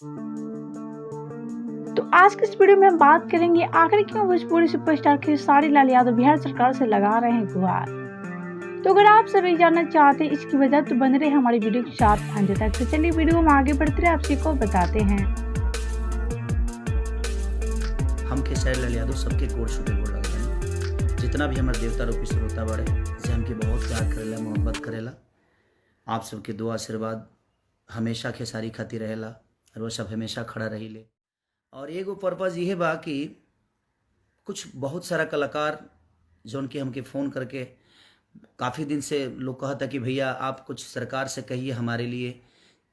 तो आज के इस वीडियो में हम बात करेंगे आखिर क्यों भोजपुरी सुपरस्टार खेसारी लाल यादव बिहार सरकार से लगा रहे हैं गुहार। तो अगर आप सभी जानना चाहते हैं इसकी वजह तो बने रहे हमारी वीडियो के साथ अंत तक। तो चलिए वीडियो में आगे बढ़ते रहे आपसे को बताते हैं। हम खेसारी लाल यादव सबके कोर छुटे गोड़ लगते हैं। जितना भी हमारे देवता रूपी श्रोता बड़े से हमके बहुत प्यार करेला, मोहब्बत करेला। आप सबके दुआ आशीर्वाद हमेशा खेसारी खाती रहेला और वो सब हमेशा खड़ा रही ले। और एगो पर्पज़ ये बा कि कुछ बहुत सारा कलाकार जौन कि हमके फ़ोन करके काफ़ी दिन से लोग कहता कि भैया आप कुछ सरकार से कहिए हमारे लिए,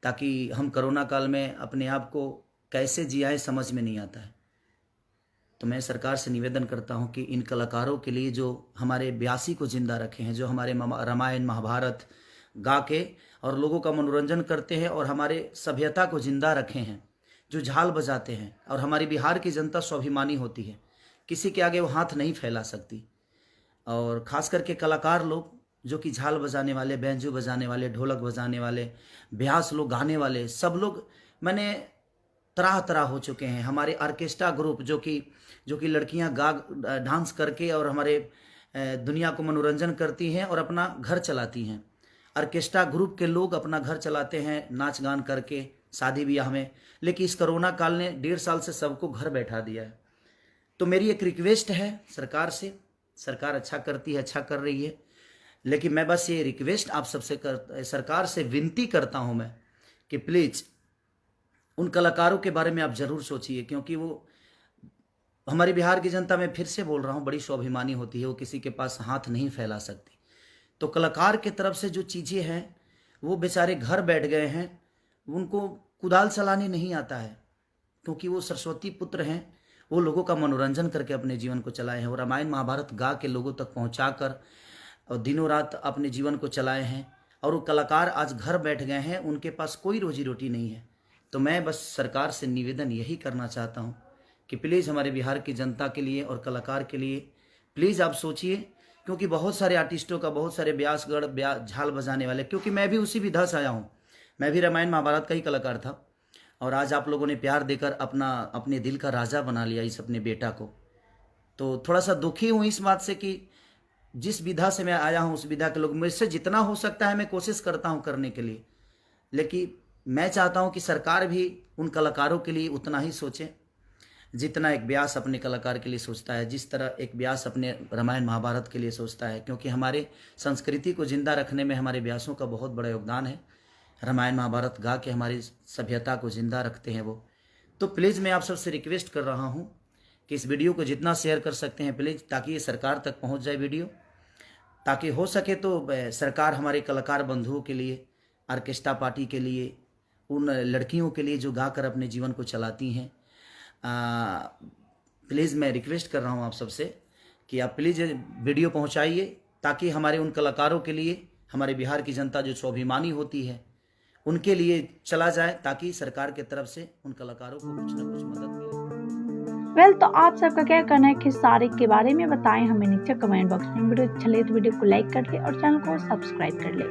ताकि हम कोरोना काल में अपने आप को कैसे जियाएं समझ में नहीं आता है। तो मैं सरकार से निवेदन करता हूं कि इन कलाकारों के लिए जो हमारे ब्यासी को ज़िंदा रखे हैं, जो हमारे रामायण महाभारत गा के और लोगों का मनोरंजन करते हैं और हमारे सभ्यता को ज़िंदा रखे हैं, जो झाल बजाते हैं। और हमारी बिहार की जनता स्वाभिमानी होती है, किसी के आगे वो हाथ नहीं फैला सकती। और ख़ास करके कलाकार लोग जो कि झाल बजाने वाले, बैंजो बजाने वाले, ढोलक बजाने वाले, ब्यास लोग गाने वाले, सब लोग मैंने तरह तरह हो चुके हैं। हमारे ऑर्केस्ट्रा ग्रुप जो कि लड़कियां गा डांस करके और हमारे दुनिया को मनोरंजन करती हैं और अपना घर चलाती हैं। ऑर्केस्ट्रा ग्रुप के लोग अपना घर चलाते हैं नाच गान करके शादी ब्याह में। लेकिन इस कोरोना काल ने 1.5 साल से सबको घर बैठा दिया है। तो मेरी एक रिक्वेस्ट है सरकार से, सरकार अच्छा करती है, अच्छा कर रही है, लेकिन मैं बस ये रिक्वेस्ट आप सबसे सरकार से विनती करता हूँ मैं कि प्लीज़ उन कलाकारों के बारे में आप ज़रूर सोचिए, क्योंकि वो हमारी बिहार की जनता, मैं फिर से बोल रहा हूँ, बड़ी स्वाभिमानी होती है, वो किसी के पास हाथ नहीं फैला सकती। तो कलाकार के तरफ से जो चीज़ें हैं वो बेचारे घर बैठ गए हैं, उनको कुदाल चलाने नहीं आता है, क्योंकि वो सरस्वती पुत्र हैं। वो लोगों का मनोरंजन करके अपने जीवन को चलाए हैं और रामायण महाभारत गा के लोगों तक पहुंचा कर और दिनों रात अपने जीवन को चलाए हैं। और वो कलाकार आज घर बैठ गए हैं, उनके पास कोई रोजी रोटी नहीं है। तो मैं बस सरकार से निवेदन यही करना चाहता हूँ कि प्लीज़ हमारे बिहार की जनता के लिए और कलाकार के लिए प्लीज़ आप सोचिए, क्योंकि बहुत सारे आर्टिस्टों का, बहुत सारे ब्यासगढ़ झाल बजाने वाले, क्योंकि मैं भी उसी विधा से आया हूँ। मैं भी रामायण महाभारत का ही कलाकार था और आज आप लोगों ने प्यार देकर अपने दिल का राजा बना लिया इस अपने बेटा को। तो थोड़ा सा दुखी हूँ इस बात से कि जिस विधा से मैं आया हूँ उस विधा के लोग, मुझसे जितना हो सकता है मैं कोशिश करता हूँ करने के लिए, लेकिन मैं चाहता हूँ कि सरकार भी उन कलाकारों के लिए उतना ही सोचे जितना एक व्यास अपने कलाकार के लिए सोचता है, जिस तरह एक व्यास अपने रामायण महाभारत के लिए सोचता है। क्योंकि हमारे संस्कृति को जिंदा रखने में हमारे व्यासों का बहुत बड़ा योगदान है। रामायण महाभारत गा के हमारी सभ्यता को जिंदा रखते हैं वो। तो प्लीज़ मैं आप सबसे रिक्वेस्ट कर रहा हूँ कि इस वीडियो को जितना शेयर कर सकते हैं प्लीज़, ताकि ये सरकार तक पहुँच जाए वीडियो, ताकि हो सके तो सरकार हमारे कलाकार बंधुओं के लिए, ऑर्केस्ट्रा पार्टी के लिए, उन लड़कियों के लिए जो गाकर अपने जीवन को चलाती हैं, प्लीज़ मैं रिक्वेस्ट कर रहा हूँ आप सबसे कि आप प्लीज़ वीडियो पहुँचाइए, ताकि हमारे उन कलाकारों के लिए, हमारे बिहार की जनता जो स्वाभिमानी होती है उनके लिए चला जाए, ताकि सरकार के तरफ से उन कलाकारों को कुछ ना कुछ मदद मिले। तो आप सबका क्या कहना है खेसारी के बारे में बताएं हमें नीचे कमेंट बॉक्स में। वीडियो अच्छा लगे तो वीडियो को लाइक कर ले और चैनल को सब्सक्राइब कर ले।